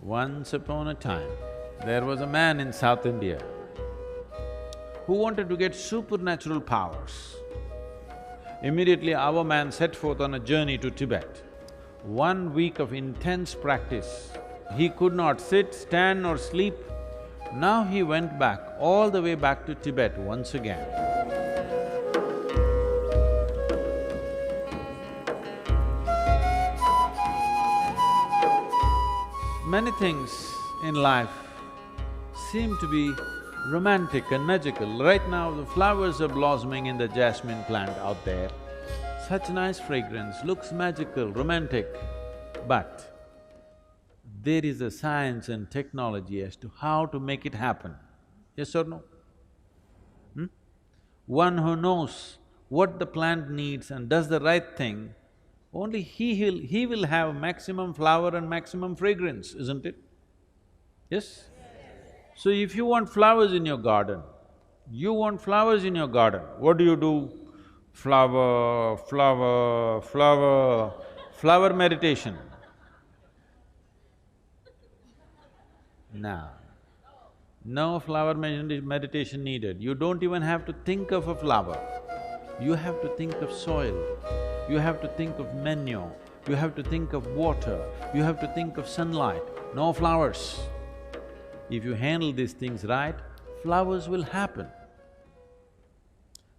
Once upon a time, there was a man in South India who wanted to get supernatural powers. Immediately, our man set forth on a journey to Tibet. 1 week of intense practice. He could not sit, stand or sleep. Now he went back, all the way back to Tibet once again. Many things in life seem to be romantic and magical. Right now, the flowers are blossoming in the jasmine plant out there. Such nice fragrance, looks magical, romantic. But there is a science and technology as to how to make it happen. Yes or no? One who knows what the plant needs and does the right thing, only he will have maximum flower and maximum fragrance, isn't it? Yes? So if you want flowers in your garden, what do? Flower, flower, flower, flower meditation. No, no flower meditation needed. You don't even have to think of a flower. You have to think of soil, you have to think of manure, you have to think of water, you have to think of sunlight, no flowers. If you handle these things right, flowers will happen.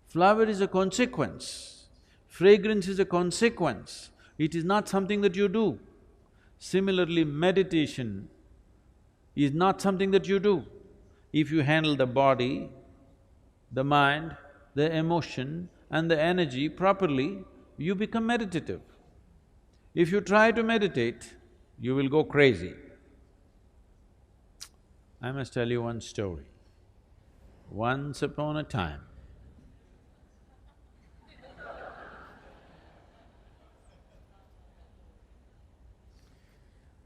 Flower is a consequence, fragrance is a consequence, it is not something that you do. Similarly, meditation is not something that you do. If you handle the body, the mind, the emotion and the energy properly, you become meditative. If you try to meditate, you will go crazy. I must tell you one story. Once upon a time,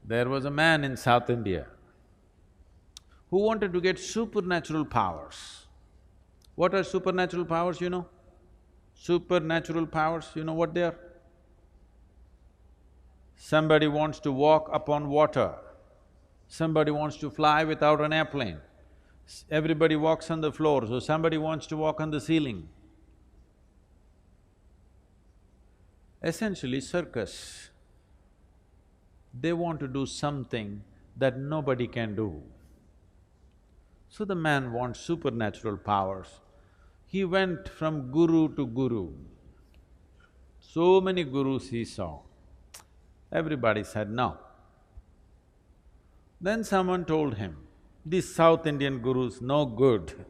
there was a man in South India who wanted to get supernatural powers. What are supernatural powers, you know? Supernatural powers, you know what they are? Somebody wants to walk upon water, somebody wants to fly without an airplane, everybody walks on the floor, so somebody wants to walk on the ceiling. Essentially, circus, they want to do something that nobody can do. So the man wants supernatural powers. He went from guru to guru. So many gurus he saw. Everybody said no. Then someone told him, these South Indian gurus, no good,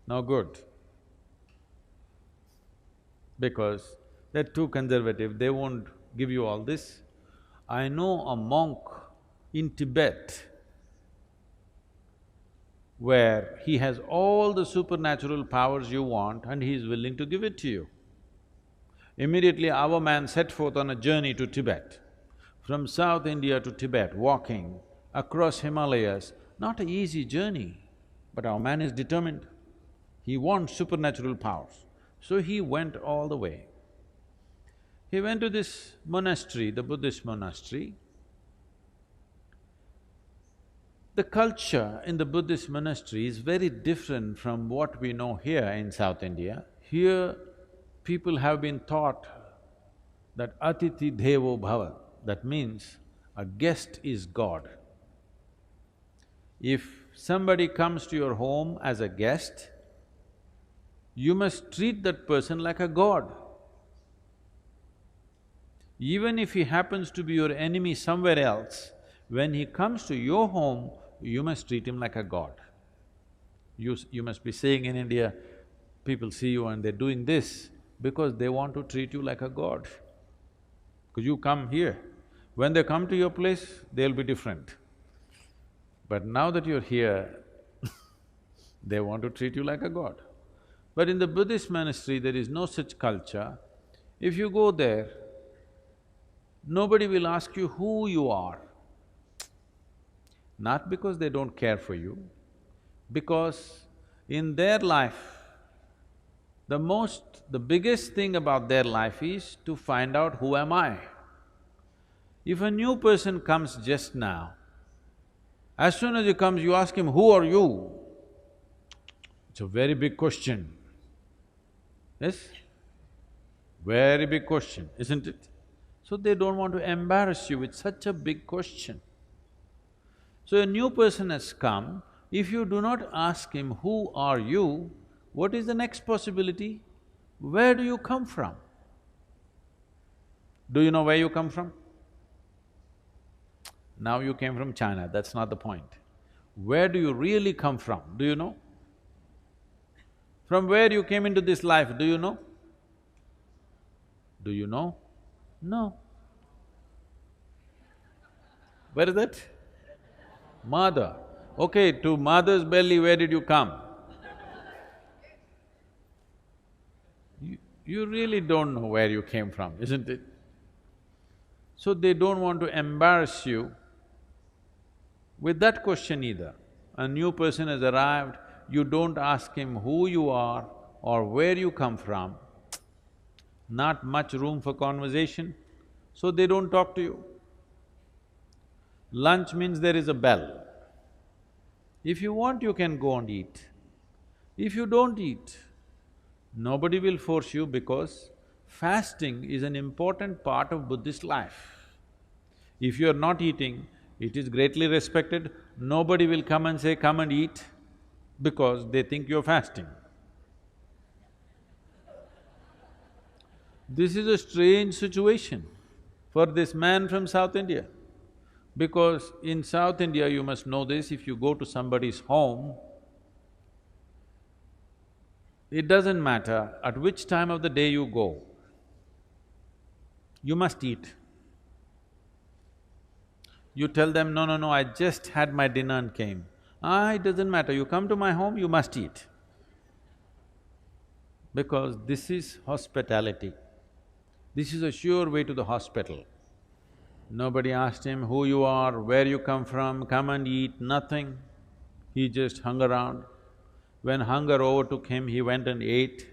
no good. Because they're too conservative, they won't give you all this. I know a monk in Tibet where he has all the supernatural powers you want and he is willing to give it to you. Immediately our man set forth on a journey to Tibet. From South India to Tibet, walking across Himalayas, not an easy journey, but our man is determined. He wants supernatural powers. So he went all the way. He went to this monastery, the Buddhist monastery. The culture in the Buddhist monastery is very different from what we know here in South India. Here, people have been taught that Atiti Devo Bhava, that means a guest is God. If somebody comes to your home as a guest, you must treat that person like a god. Even if he happens to be your enemy somewhere else, when he comes to your home, you must treat him like a god. You must be saying in India, people see you and they're doing this because they want to treat you like a god. Because you come here, when they come to your place, they'll be different. But now that you're here, they want to treat you like a god. But in the Buddhist monastery, there is no such culture. If you go there, nobody will ask you who you are. Not because they don't care for you, because in their life, the biggest thing about their life is to find out who am I. If a new person comes just now, As soon as he comes, you ask him, who are you? It's a very big question. Yes? Very big question, isn't it? So they don't want to embarrass you with such a big question. So a new person has come, if you do not ask him, who are you, what is the next possibility? Where do you come from? Do you know where you come from? Now you came from China, that's not the point. Where do you really come from, do you know? From where you came into this life, do you know? Do you know? No. Where is that? Mother. Okay, to mother's belly, where did you come? You really don't know where you came from, isn't it? So they don't want to embarrass you with that question either. A new person has arrived, you don't ask him who you are or where you come from, not much room for conversation, so they don't talk to you. Lunch means there is a bell. If you want, you can go and eat. If you don't eat, nobody will force you because fasting is an important part of Buddhist life. If you are not eating, it is greatly respected, nobody will come and say, come and eat, because they think you're fasting. This is a strange situation for this man from South India. Because in South India, you must know this, if you go to somebody's home, it doesn't matter at which time of the day you go, you must eat. You tell them, no, no, no, I just had my dinner and came. It doesn't matter, you come to my home, you must eat. Because this is hospitality. This is a sure way to the hospital. Nobody asked him who you are, where you come and eat, nothing. He just hung around. When hunger overtook him, he went and ate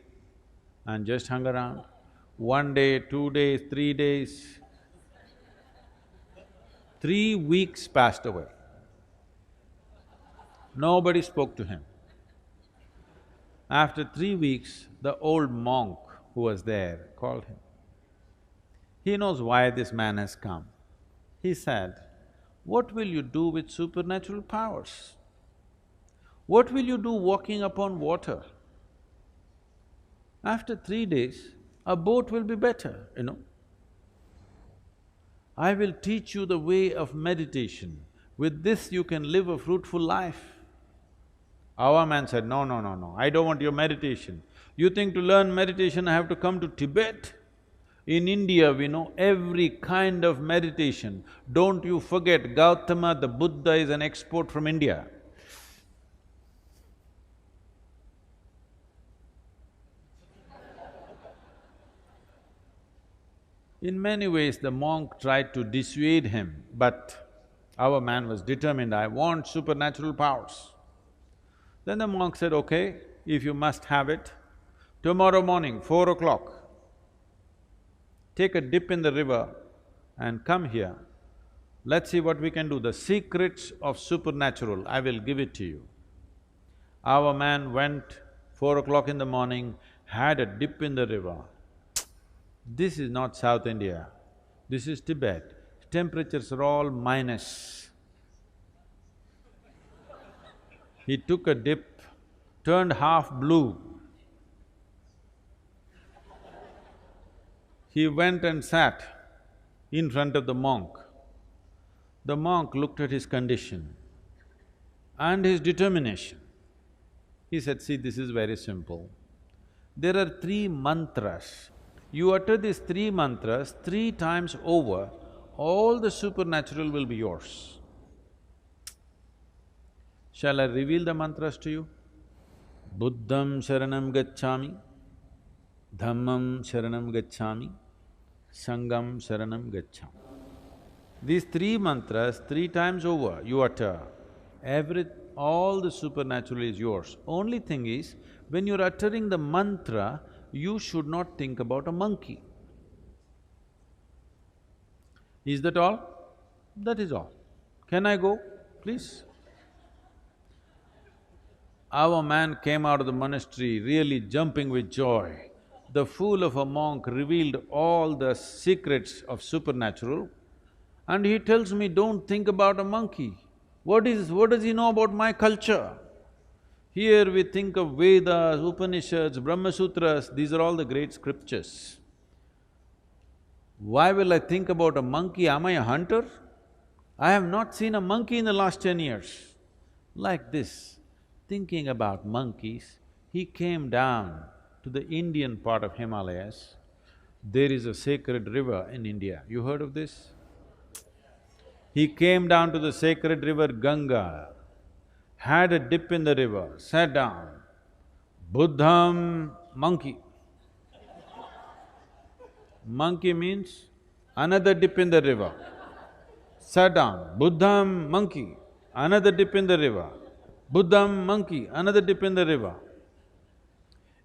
and just hung around. 1 day, 2 days, 3 days, 3 weeks passed away. Nobody spoke to him. After 3 weeks, the old monk who was there called him. He knows why this man has come. He said, what will you do with supernatural powers? What will you do walking upon water? After 3 days, a boat will be better, you know. I will teach you the way of meditation. With this you can live a fruitful life. Our man said, no, no, no, no, I don't want your meditation. You think to learn meditation I have to come to Tibet? In India, we know every kind of meditation. Don't you forget, Gautama, the Buddha is an export from India. In many ways, the monk tried to dissuade him, but our man was determined, I want supernatural powers. Then the monk said, okay, if you must have it, tomorrow morning, 4 o'clock, take a dip in the river and come here. Let's see what we can do. The secrets of supernatural, I will give it to you. Our man went 4 o'clock in the morning, had a dip in the river. This is not South India, this is Tibet. Temperatures are all minus. He took a dip, turned half blue. He went and sat in front of the monk. The monk looked at his condition and his determination. He said, see, this is very simple. There are 3 mantras. You utter these 3 mantras 3 times over, all the supernatural will be yours. Shall I reveal the mantras to you? Buddham sharanam gacchami, Dhammam sharanam gacchami, Sangham sharanam gacchami. These 3 mantras 3 times over you utter, all the supernatural is yours. Only thing is, when you're uttering the mantra, you should not think about a monkey. Is that all? That is all. Can I go, please? Our man came out of the monastery really jumping with joy. The fool of a monk revealed all the secrets of supernatural, and he tells me, don't think about a monkey. What does he know about my culture? Here we think of Vedas, Upanishads, Brahma Sutras, these are all the great scriptures. Why will I think about a monkey? Am I a hunter? I have not seen a monkey in the last 10 years. Like this, thinking about monkeys, he came down to the Indian part of Himalayas. There is a sacred river in India. You heard of this? He came down to the sacred river Ganga, had a dip in the river, sat down. Buddham, monkey. Monkey means another dip in the river. Sat down, Buddham, monkey, another dip in the river. Buddham, monkey, another dip in the river.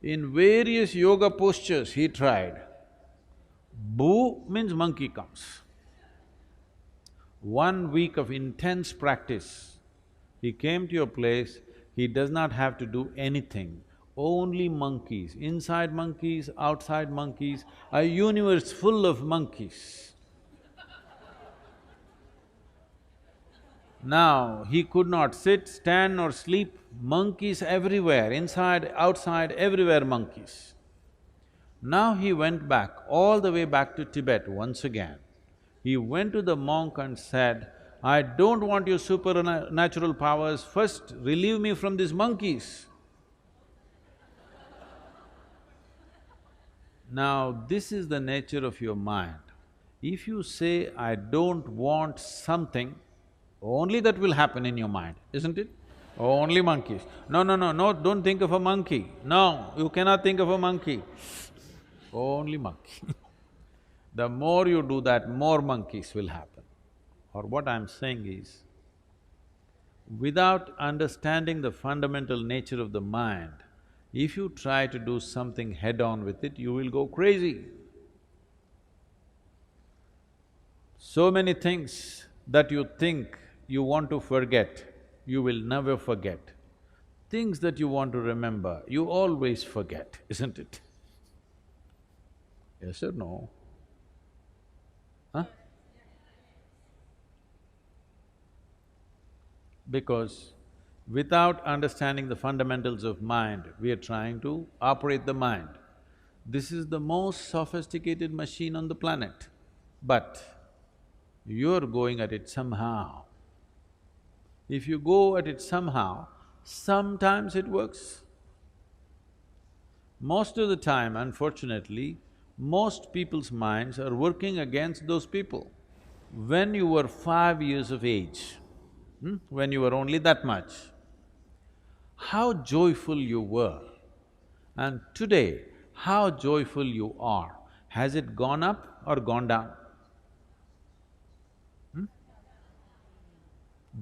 In various yoga postures he tried. Bu means monkey comes. 1 week of intense practice, he came to your place, he does not have to do anything, only monkeys, inside monkeys, outside monkeys, a universe full of monkeys. Now, he could not sit, stand or sleep, monkeys everywhere, inside, outside, everywhere monkeys. Now he went back, all the way back to Tibet once again. He went to the monk and said, I don't want your supernatural powers, first relieve me from these monkeys. Now, this is the nature of your mind. If you say, I don't want something, only that will happen in your mind, isn't it? Only monkeys. No, no, no, no, don't think of a monkey. No, you cannot think of a monkey. Only monkey. The more you do that, more monkeys will happen. Or what I'm saying is, without understanding the fundamental nature of the mind, if you try to do something head-on with it, you will go crazy. So many things that you think you want to forget, you will never forget. Things that you want to remember, you always forget, isn't it? Yes or no? Huh? Because without understanding the fundamentals of mind, we are trying to operate the mind. This is the most sophisticated machine on the planet, but you're going at it somehow. If you go at it somehow, sometimes it works. Most of the time, unfortunately, most people's minds are working against those people. When you were 5 years of age, when you were only that much, how joyful you were, and today, how joyful you are. Has it gone up or gone down?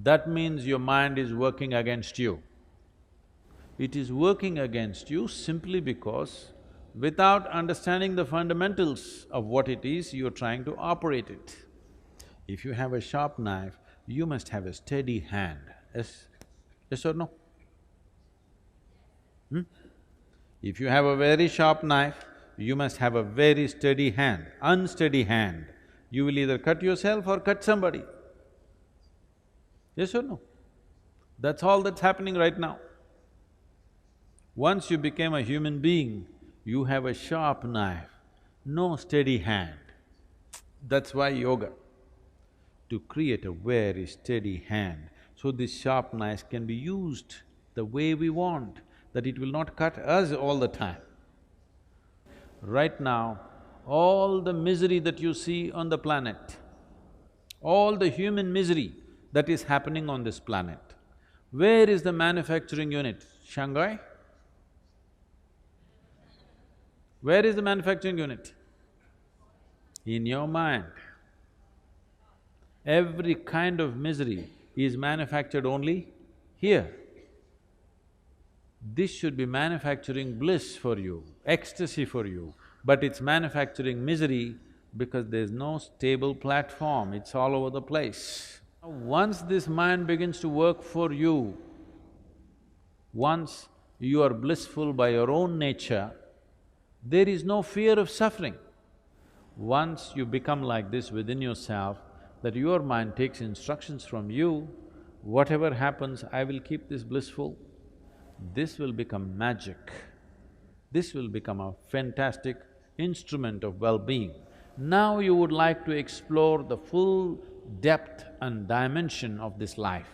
That means your mind is working against you. It is working against you simply because without understanding the fundamentals of what it is, you're trying to operate it. If you have a sharp knife, you must have a steady hand, yes? Yes or no? If you have a very sharp knife, you must have a very steady hand. Unsteady hand, you will either cut yourself or cut somebody. Yes or no? That's all that's happening right now. Once you became a human being, you have a sharp knife, no steady hand. That's why yoga, to create a very steady hand, so this sharp knife can be used the way we want, that it will not cut us all the time. Right now, all the misery that you see on the planet, all the human misery that is happening on this planet, where is the manufacturing unit? Shanghai? Where is the manufacturing unit? In your mind. Every kind of misery is manufactured only here. This should be manufacturing bliss for you, ecstasy for you, but it's manufacturing misery because there's no stable platform, it's all over the place. Once this mind begins to work for you, Once you are blissful by your own nature, there is no fear of suffering. Once you become like this within yourself, that your mind takes instructions from you, whatever happens, I will keep this blissful, this will become magic. This will become a fantastic instrument of well-being. Now you would like to explore the full depth and dimension of this life.